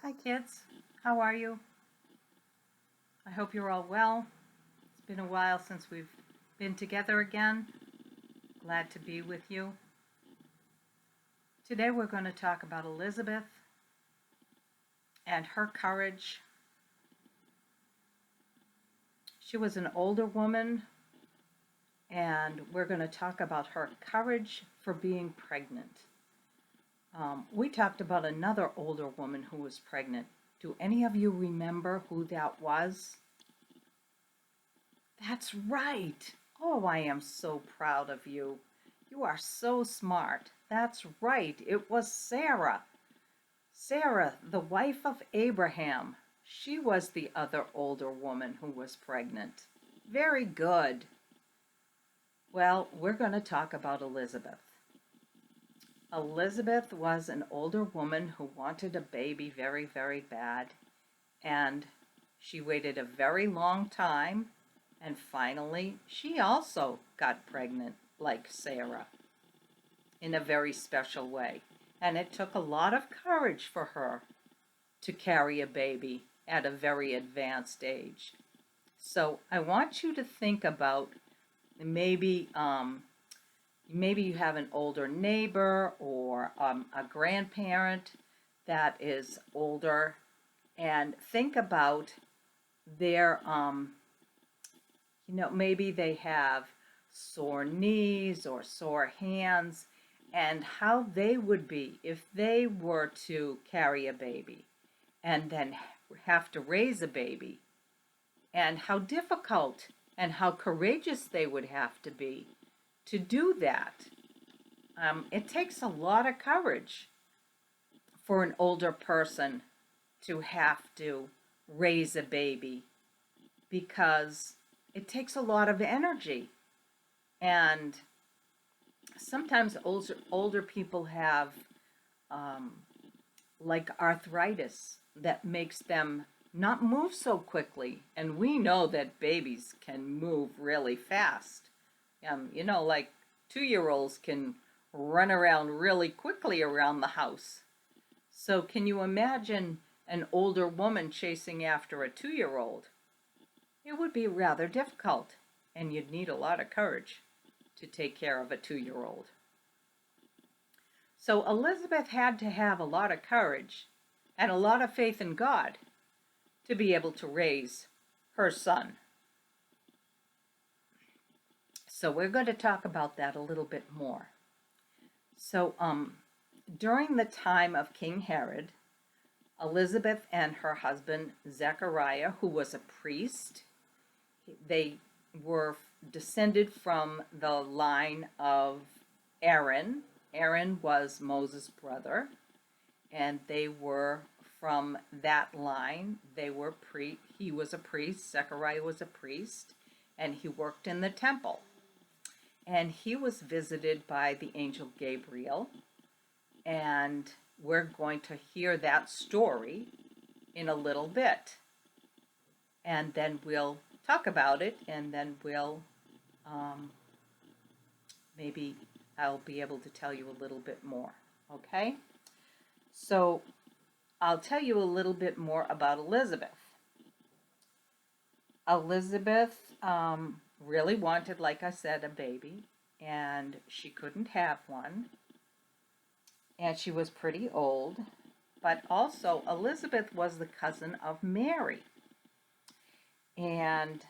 Hi kids, how are you? I hope you're all well. It's been a while since we've been together again. Glad to be with you. Today we're going to talk about Elizabeth and her courage. She was an older woman, and we're going to talk about her courage for being pregnant. We talked about another older woman who was pregnant. Do any of you remember who that was? That's right. Oh, I am so proud of you. You are so smart. That's right. It was Sarah. Sarah, the wife of Abraham. She was the other older woman who was pregnant. Very good. Well, we're going to talk about Elizabeth. Elizabeth was an older woman who wanted a baby very, very bad. And she waited a very long time. And finally, she also got pregnant like Sarah in a very special way. And it took a lot of courage for her to carry a baby at a very advanced age. So I want you to think about maybe you have an older neighbor or a grandparent that is older, and think about their maybe they have sore knees or sore hands, and how they would be if they were to carry a baby and then have to raise a baby, and how difficult and how courageous they would have to be to do that. It takes a lot of courage for an older person to have to raise a baby because it takes a lot of energy. And sometimes older people have like arthritis that makes them not move so quickly. And we know that babies can move really fast. Like 2-year-olds can run around really quickly around the house. So can you imagine an older woman chasing after a 2-year-old? It would be rather difficult, and you'd need a lot of courage to take care of a 2-year-old. So Elizabeth had to have a lot of courage and a lot of faith in God to be able to raise her son. So we're going to talk about that a little bit more. So during the time of King Herod, Elizabeth and her husband Zechariah, who was a priest, they were descended from the line of Aaron. Aaron was Moses' brother, and they were from that line. He was a priest, Zechariah was a priest, and he worked in the temple. And he was visited by the angel Gabriel, and we're going to hear that story in a little bit. And then we'll talk about it, and then maybe I'll be able to tell you a little bit more, okay? So I'll tell you a little bit more about Elizabeth. Elizabeth really wanted, like I said, a baby, and she couldn't have one, and she was pretty old, but also Elizabeth was the cousin of Mary, and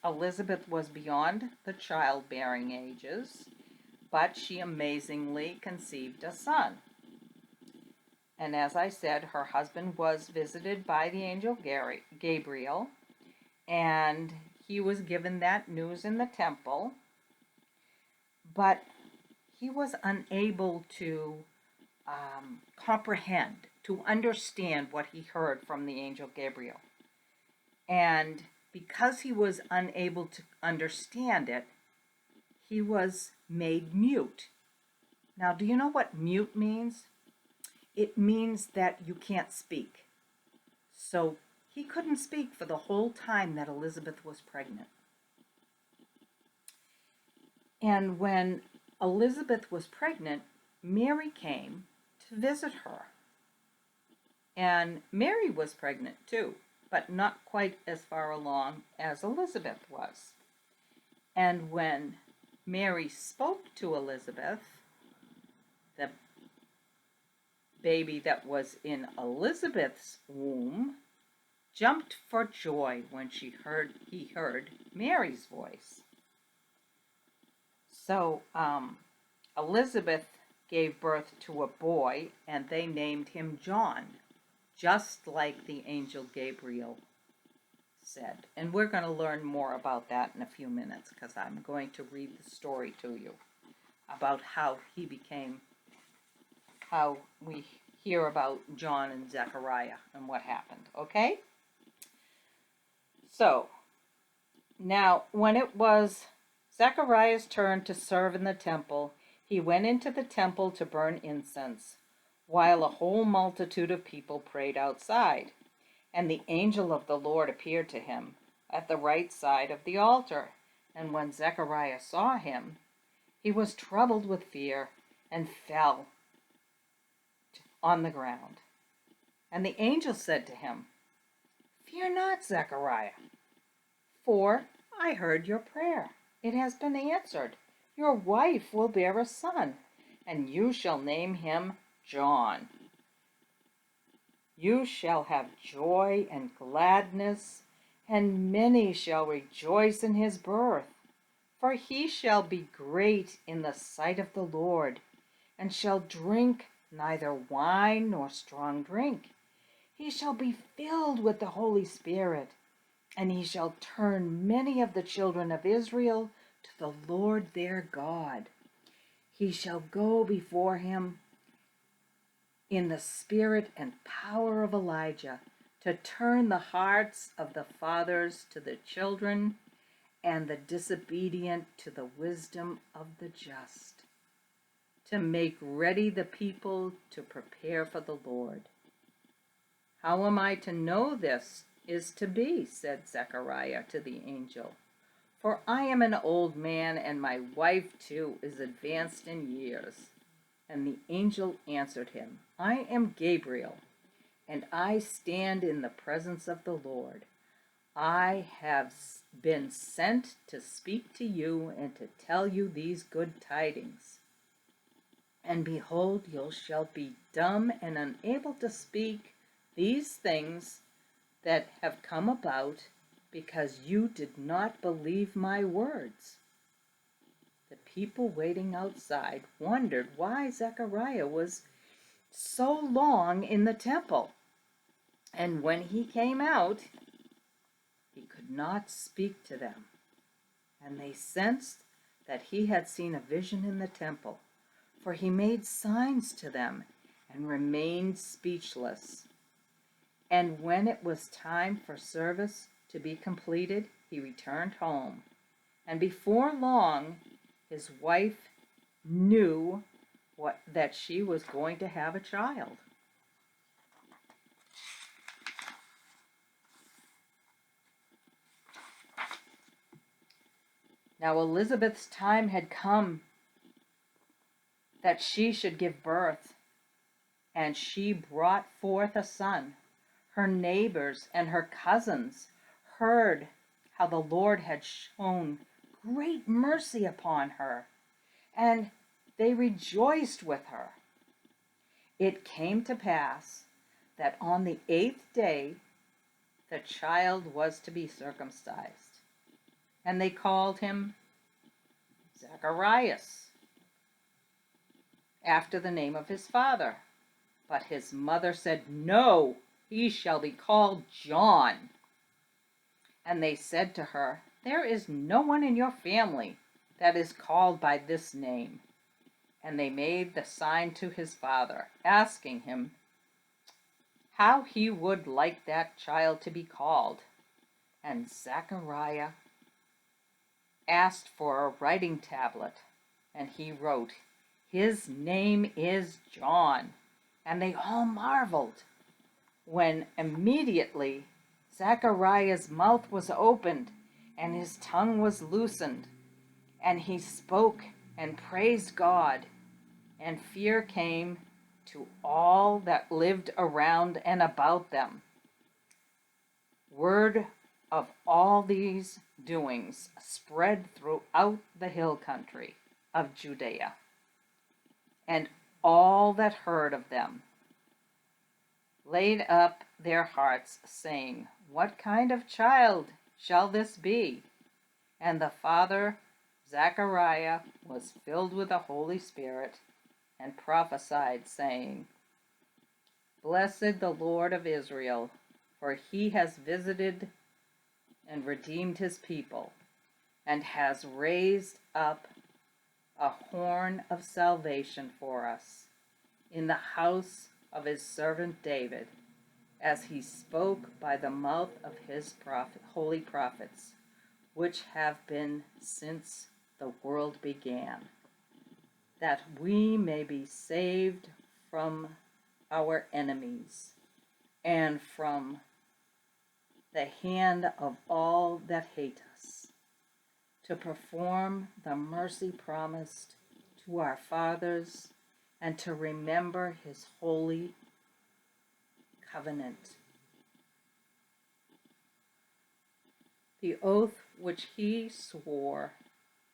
Elizabeth was beyond the childbearing ages, but she amazingly conceived a son. And as I said, her husband was visited by the angel Gabriel, and he was given that news in the temple, but he was unable to comprehend, to understand what he heard from the angel Gabriel. And because he was unable to understand it, he was made mute. Now, do you know what mute means? It means that you can't speak. So he couldn't speak for the whole time that Elizabeth was pregnant. And when Elizabeth was pregnant, Mary came to visit her. And Mary was pregnant too, but not quite as far along as Elizabeth was. And when Mary spoke to Elizabeth, the baby that was in Elizabeth's womb jumped for joy when he heard Mary's voice. So Elizabeth gave birth to a boy, and they named him John, just like the angel Gabriel said. And we're going to learn more about that in a few minutes, because I'm going to read the story to you about how we hear about John and Zechariah and what happened, okay? So, now, when it was Zechariah's turn to serve in the temple, he went into the temple to burn incense, while a whole multitude of people prayed outside. And the angel of the Lord appeared to him at the right side of the altar. And when Zechariah saw him, he was troubled with fear and fell on the ground. And the angel said to him, "Fear not, Zechariah, for I heard your prayer. It has been answered. Your wife will bear a son, and you shall name him John. You shall have joy and gladness, and many shall rejoice in his birth. For he shall be great in the sight of the Lord, and shall drink neither wine nor strong drink. He shall be filled with the Holy Spirit, and he shall turn many of the children of Israel to the Lord their God. He shall go before him in the spirit and power of Elijah, to turn the hearts of the fathers to the children, and the disobedient to the wisdom of the just, to make ready the people to prepare for the Lord." "How am I to know this is to be?" said Zechariah to the angel. "For I am an old man, and my wife too is advanced in years." And the angel answered him, "I am Gabriel, and I stand in the presence of the Lord. I have been sent to speak to you and to tell you these good tidings. And behold, you shall be dumb and unable to speak these things that have come about, because you did not believe my words." The people waiting outside wondered why Zechariah was so long in the temple. And when he came out, he could not speak to them. And they sensed that he had seen a vision in the temple, for he made signs to them and remained speechless. And when it was time for service to be completed, he returned home. And before long, his wife knew that she was going to have a child. Now Elizabeth's time had come that she should give birth, and she brought forth a son. Her neighbors and her cousins heard how the Lord had shown great mercy upon her, and they rejoiced with her. It came to pass that on the 8th day the child was to be circumcised, and they called him Zacharias, after the name of his father. But his mother said, "No, he shall be called John." And they said to her, "There is no one in your family that is called by this name." And they made the sign to his father, asking him how he would like that child to be called. And Zechariah asked for a writing tablet, and he wrote, "His name is John." And they all marveled when immediately Zechariah's mouth was opened and his tongue was loosened, and he spoke and praised God, and fear came to all that lived around and about them. Word of all these doings spread throughout the hill country of Judea, and all that heard of them laid up their hearts, saying, "What kind of child shall this be?" And the father Zechariah was filled with the Holy Spirit and prophesied, saying, "Blessed the Lord of Israel, for he has visited and redeemed his people, and has raised up a horn of salvation for us in the house of his servant David, as he spoke by the mouth of his holy prophets, which have been since the world began, that we may be saved from our enemies and from the hand of all that hate us, to perform the mercy promised to our fathers, and to remember his holy covenant, the oath which he swore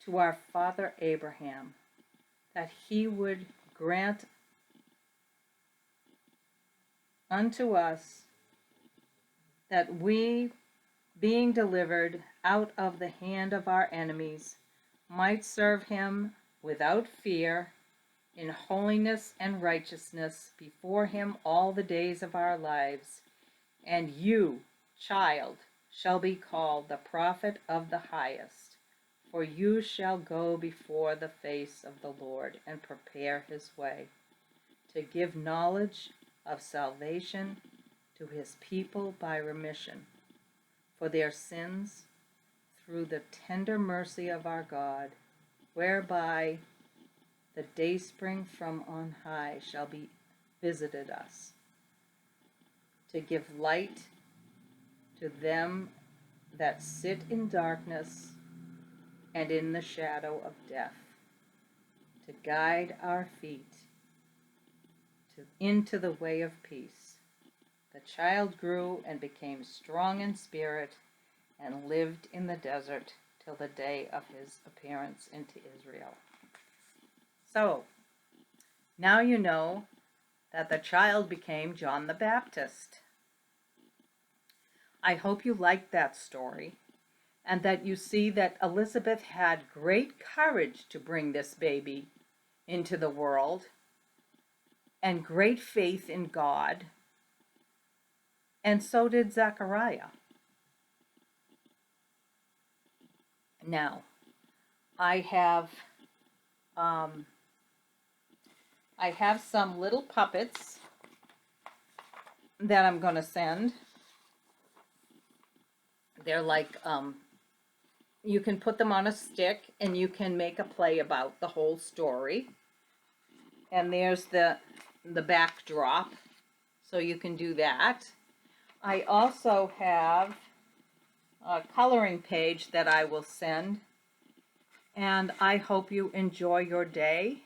to our father Abraham, that he would grant unto us that we, being delivered out of the hand of our enemies, might serve him without fear, in holiness and righteousness before him all the days of our lives. And you, child, shall be called the prophet of the highest, for you shall go before the face of the Lord and prepare his way, to give knowledge of salvation to his people by remission for their sins, through the tender mercy of our God, whereby the dayspring from on high shall be visited us, to give light to them that sit in darkness and in the shadow of death, to guide our feet into the way of peace. The child grew and became strong in spirit, and lived in the desert till the day of his appearance into Israel. So, now you know that the child became John the Baptist. I hope you liked that story, and that you see that Elizabeth had great courage to bring this baby into the world, and great faith in God, and so did Zechariah. Now, I have some little puppets that I'm going to send. They're like, you can put them on a stick and you can make a play about the whole story. And there's the backdrop, so you can do that. I also have a coloring page that I will send, and I hope you enjoy your day.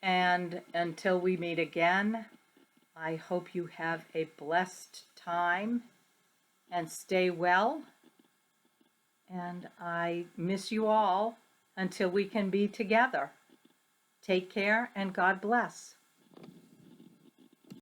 And until we meet again, I hope you have a blessed time and stay well. And I miss you all until we can be together. Take care and God bless.